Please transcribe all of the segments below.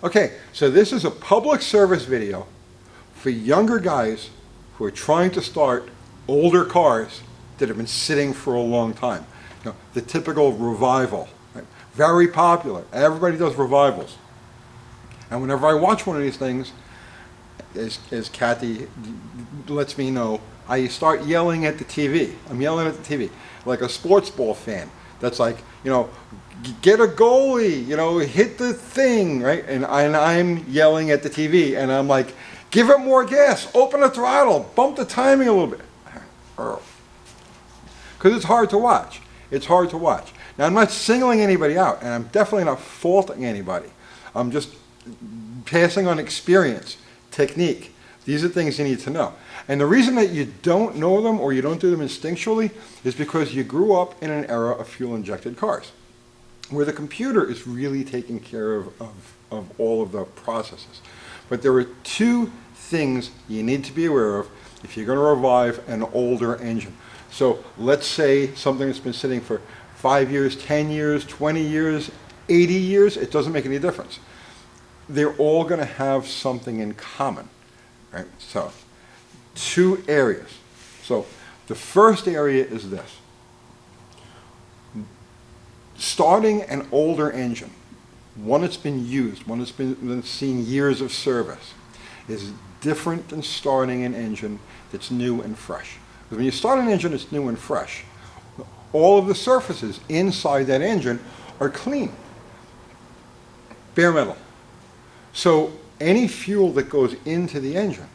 Okay, so this is a public service video for younger guys who are trying to start older cars that have been sitting for a long time. You know, the typical revival, right? Very popular. Everybody does revivals. And whenever I watch one of these things, as Kathy lets me know, I start yelling at the TV. I'm yelling at the TV like a sports ball fan. That's like, you know, get a goalie, you know, hit the thing, right? And I'm yelling at the TV, and I'm like, give it more gas, open the throttle, bump the timing a little bit. Because it's hard to watch. It's hard to watch. Now, I'm not singling anybody out, and I'm definitely not faulting anybody. I'm just passing on experience, technique. These are things you need to know. And the reason that you don't know them or you don't do them instinctually is because you grew up in an era of fuel-injected cars, where the computer is really taking care of all of the processes. But there are two things you need to be aware of if you're going to revive an older engine. So let's say something that's been sitting for 5 years, 10 years, 20 years, 80 years, it doesn't make any difference. They're all going to have something in common, right? So, two areas. So, the first area is this. Starting an older engine, one that's been used, one that's been seen years of service, is different than starting an engine that's new and fresh. Because when you start an engine that's new and fresh, all of the surfaces inside that engine are clean, bare metal. So any fuel that goes into the engine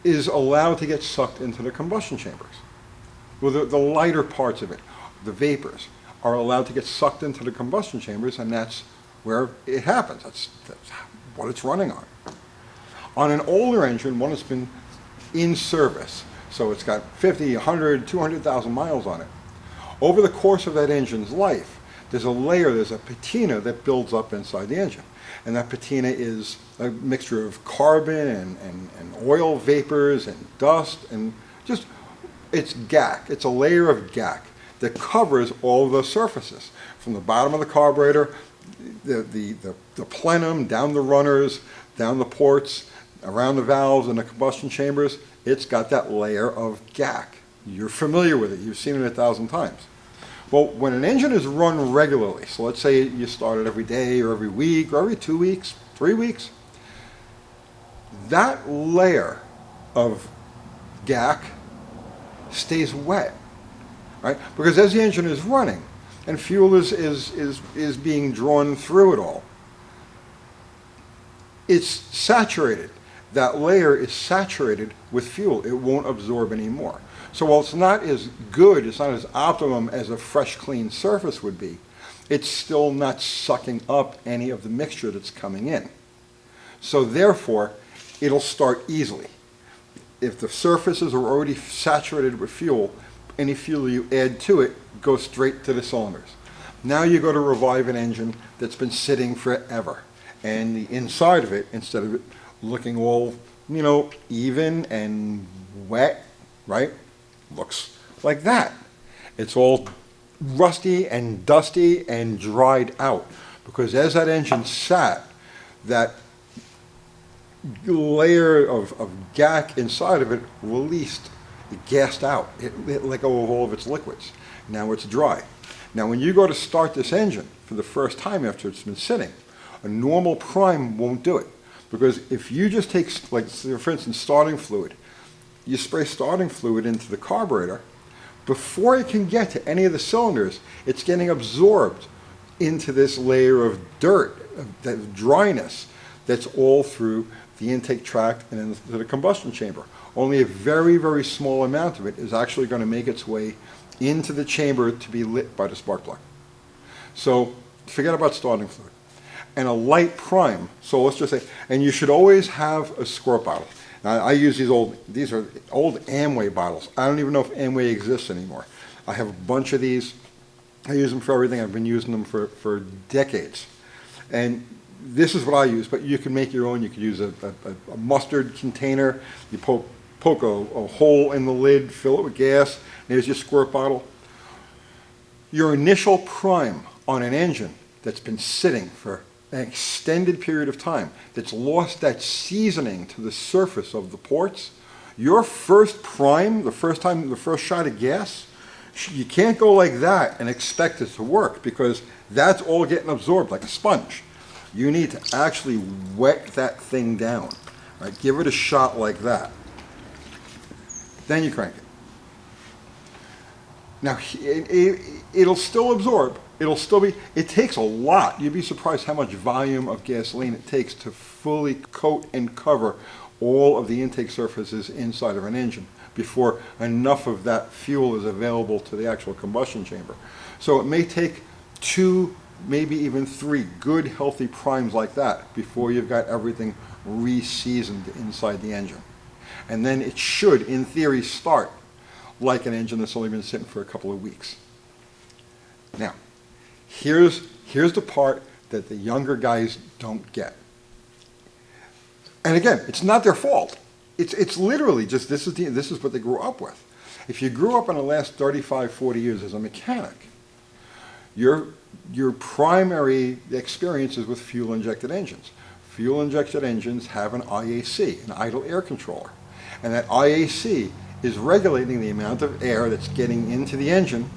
is allowed to get sucked into the combustion chambers. Well, the lighter parts of it, the vapors, are allowed to get sucked into the combustion chambers, and that's where it happens. That's what it's running on. On an older engine, one that's been in service, so it's got 50, 100, 200,000 miles on it, over the course of that engine's life, there's a patina that builds up inside the engine. And that patina is a mixture of carbon and oil vapors and dust and just, it's gack. It's a layer of gack that covers all of those surfaces. From the bottom of the carburetor, the plenum, down the runners, down the ports, around the valves and the combustion chambers, it's got that layer of gack. You're familiar with it. You've seen it 1,000 times. Well, when an engine is run regularly, so let's say you start it every day or every week or every 2 weeks, 3 weeks, that layer of gack stays wet, right? Because as the engine is running and fuel is being drawn through it all, it's saturated. That layer is saturated with fuel. It won't absorb anymore. So while it's not as good, it's not as optimum as a fresh, clean surface would be, it's still not sucking up any of the mixture that's coming in. So therefore, it'll start easily. If the surfaces are already saturated with fuel, any fuel you add to it goes straight to the cylinders. Now you go to revive an engine that's been sitting forever. And the inside of it, instead of it looking all, you know, even and wet, right? Looks like that. It's all rusty and dusty and dried out. Because as that engine sat, that layer of gack inside of it released, it gassed out. It let go of all of its liquids. Now it's dry. Now when you go to start this engine for the first time after it's been sitting, a normal prime won't do it. Because if you just take, like for instance, starting fluid, you spray starting fluid into the carburetor, before it can get to any of the cylinders, it's getting absorbed into this layer of dirt, of dryness, that's all through the intake tract and into the combustion chamber. Only a very, very small amount of it is actually going to make its way into the chamber to be lit by the spark plug. So forget about starting fluid. And a light prime, so let's just say, and you should always have a squirt bottle. Now I use these are old Amway bottles. I don't even know if Amway exists anymore. I have a bunch of these. I use them for everything. I've been using them for decades. And this is what I use, but you can make your own. You could use a mustard container. You poke a hole in the lid, fill it with gas, and there's your squirt bottle. Your initial prime on an engine that's been sitting for an extended period of time, that's lost that seasoning to the surface of the ports, your first prime, the first shot of gas, you can't go like that and expect it to work, because that's all getting absorbed like a sponge. You need to actually wet that thing down, right? Give it a shot like that. Then you crank it. Now, it'll still absorb. It'll still be, it takes a lot. You'd be surprised how much volume of gasoline it takes to fully coat and cover all of the intake surfaces inside of an engine before enough of that fuel is available to the actual combustion chamber. So it may take 2, maybe even 3 good healthy primes like that before you've got everything re-seasoned inside the engine. And then it should, in theory, start like an engine that's only been sitting for a couple of weeks. Now, here's the part that the younger guys don't get. And again, it's not their fault. It's literally just this is what they grew up with. If you grew up in the last 35, 40 years as a mechanic, your primary experience is with fuel-injected engines. Fuel-injected engines have an IAC, an idle air controller. And that IAC is regulating the amount of air that's getting into the engine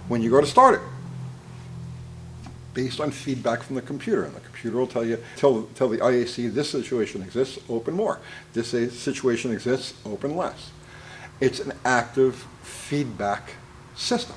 when you go to start it, based on feedback from the computer. And the computer will tell the IAC, this situation exists, open more. This situation exists, open less. It's an active feedback system.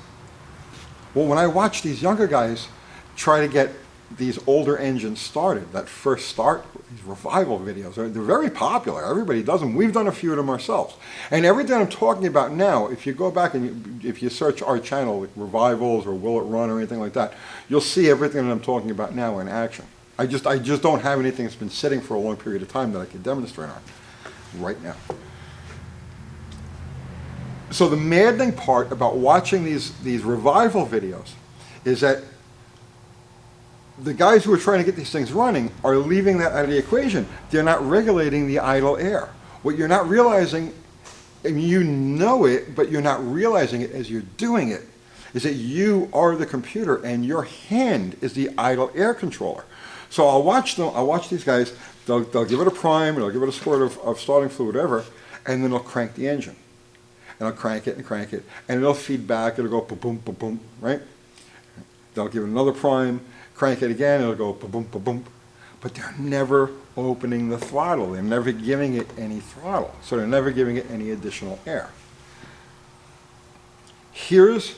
Well, when I watch these younger guys try to get these older engines started, that first start, these revival videos, they're very popular. Everybody does them. We've done a few of them ourselves. And everything I'm talking about now, if you go back and if you search our channel, like revivals or Will It Run or anything like that, you'll see everything that I'm talking about now in action. I just don't have anything that's been sitting for a long period of time that I can demonstrate on right now. So the maddening part about watching these revival videos is that the guys who are trying to get these things running are leaving that out of the equation. They're not regulating the idle air. What you're not realizing, and you know it, but you're not realizing it as you're doing it, is that you are the computer and your hand is the idle air controller. So I'll watch these guys, they'll give it a prime, and they'll give it a squirt of starting fluid, whatever, and then they'll crank the engine. And I'll crank it, and it'll feed back, it'll go boom, boom, boom, right? They'll give it another prime, crank it again, it'll go boom, boom, boom. But they're never opening the throttle. They're never giving it any throttle. So they're never giving it any additional air. Here's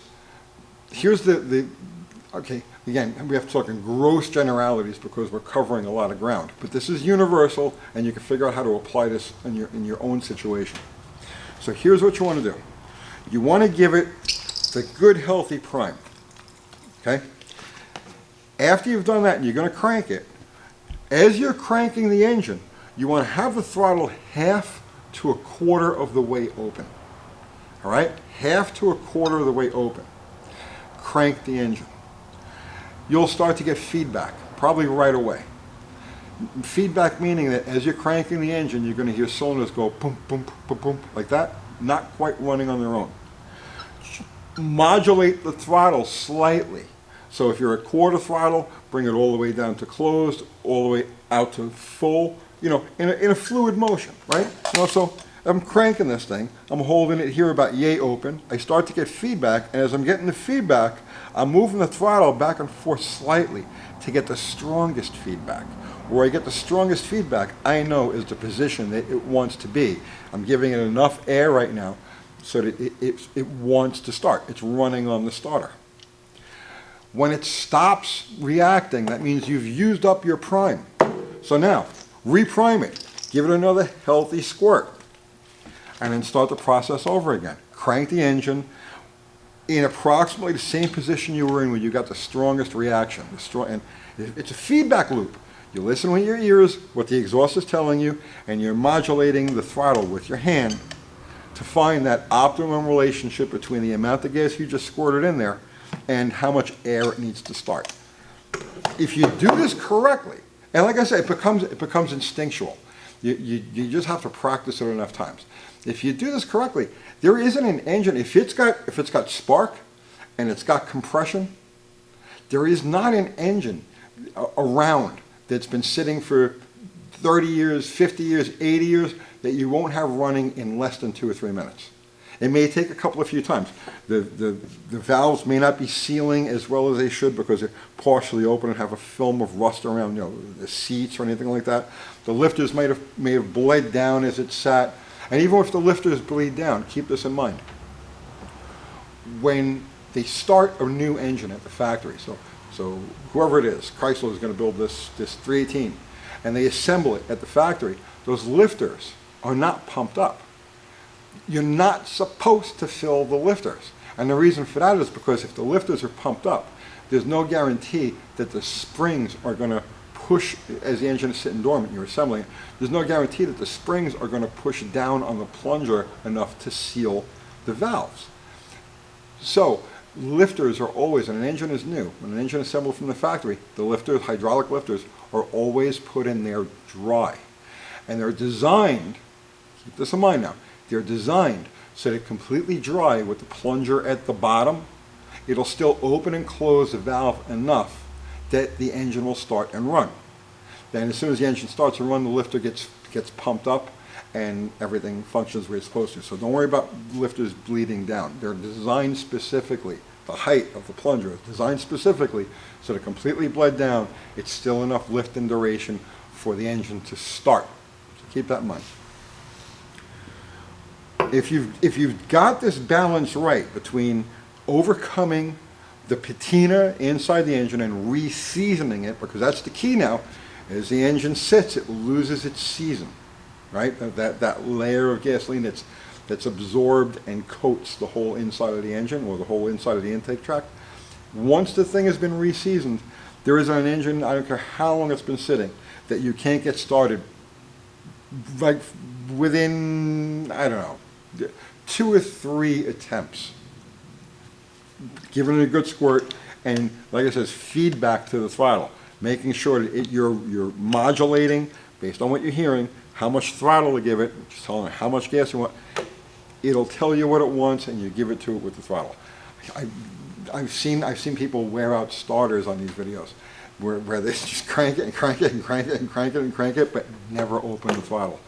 okay, again, we have to talk in gross generalities because we're covering a lot of ground. But this is universal, and you can figure out how to apply this in your own situation. So here's what you want to do. You want to give it the good, healthy prime. Okay? After you've done that and you're going to crank it, as you're cranking the engine, you want to have the throttle half to a quarter of the way open. All right? Half to a quarter of the way open. Crank the engine. You'll start to get feedback, probably right away. Feedback meaning that as you're cranking the engine, you're going to hear cylinders go boom, boom, boom, boom, like that, not quite running on their own. Modulate the throttle slightly. So if you're at quarter throttle, bring it all the way down to closed, all the way out to full, in a fluid motion, right? So I'm cranking this thing, I'm holding it here about yay open, I start to get feedback, and as I'm getting the feedback, I'm moving the throttle back and forth slightly to get the strongest feedback. Where I get the strongest feedback, I know is the position that it wants to be. I'm giving it enough air right now so that it wants to start. It's running on the starter. When it stops reacting, that means you've used up your prime. So now, reprime it. Give it another healthy squirt. And then start the process over again. Crank the engine in approximately the same position you were in when you got the strongest reaction. And it's a feedback loop. You listen with your ears, what the exhaust is telling you, and you're modulating the throttle with your hand to find that optimum relationship between the amount of gas you just squirted in there and how much air it needs to start. If you do this correctly, and like I said, it becomes instinctual. You just have to practice it enough times. If you do this correctly, there isn't an engine, if it's got spark and it's got compression, there is not an engine around that's been sitting for 30 years, 50 years, 80 years, that you won't have running in less than 2 or 3 minutes. It may take a few times. The valves may not be sealing as well as they should because they're partially open and have a film of rust around, the seats or anything like that. The lifters may have bled down as it sat. And even if the lifters bleed down, keep this in mind. When they start a new engine at the factory, so whoever it is, Chrysler is going to build this 318, and they assemble it at the factory, those lifters are not pumped up. You're not supposed to fill the lifters. And the reason for that is because if the lifters are pumped up, there's no guarantee that the springs are going to push, as the engine is sitting dormant, you're assembling it, there's no guarantee that the springs are going to push down on the plunger enough to seal the valves. So lifters are always, when an engine is new, when an engine is assembled from the factory, the lifters, hydraulic lifters, are always put in there dry. And they're designed, keep this in mind now, they're designed so they're completely dry with the plunger at the bottom. It'll still open and close the valve enough that the engine will start and run. Then as soon as the engine starts to run, the lifter gets pumped up and everything functions where it's supposed to. So don't worry about lifters bleeding down. They're designed specifically, the height of the plunger is designed specifically so they're completely bled down. It's still enough lift and duration for the engine to start. So keep that in mind. If you've got this balance right between overcoming the patina inside the engine and re-seasoning it, because that's the key now, as the engine sits, it loses its season, right? That layer of gasoline that's absorbed and coats the whole inside of the engine or the whole inside of the intake tract. Once the thing has been re-seasoned, there is an engine, I don't care how long it's been sitting, that you can't get started like within, I don't know, 2 or 3 attempts. Giving it a good squirt, and like I said, feedback to the throttle, making sure that you're modulating based on what you're hearing, how much throttle to give it, just telling it how much gas you want. It'll tell you what it wants, and you give it to it with the throttle. I've seen people wear out starters on these videos, where they just crank it and crank it and crank it and crank it and crank it, but never open the throttle.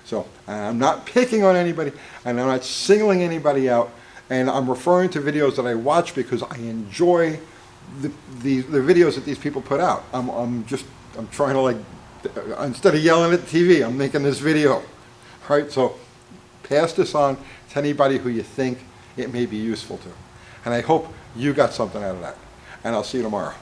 So I'm not picking on anybody, and I'm not singling anybody out, and I'm referring to videos that I watch because I enjoy the videos that these people put out. I'm trying to, like, instead of yelling at the TV, I'm making this video, right? So pass this on to anybody who you think it may be useful to. And I hope you got something out of that. And I'll see you tomorrow.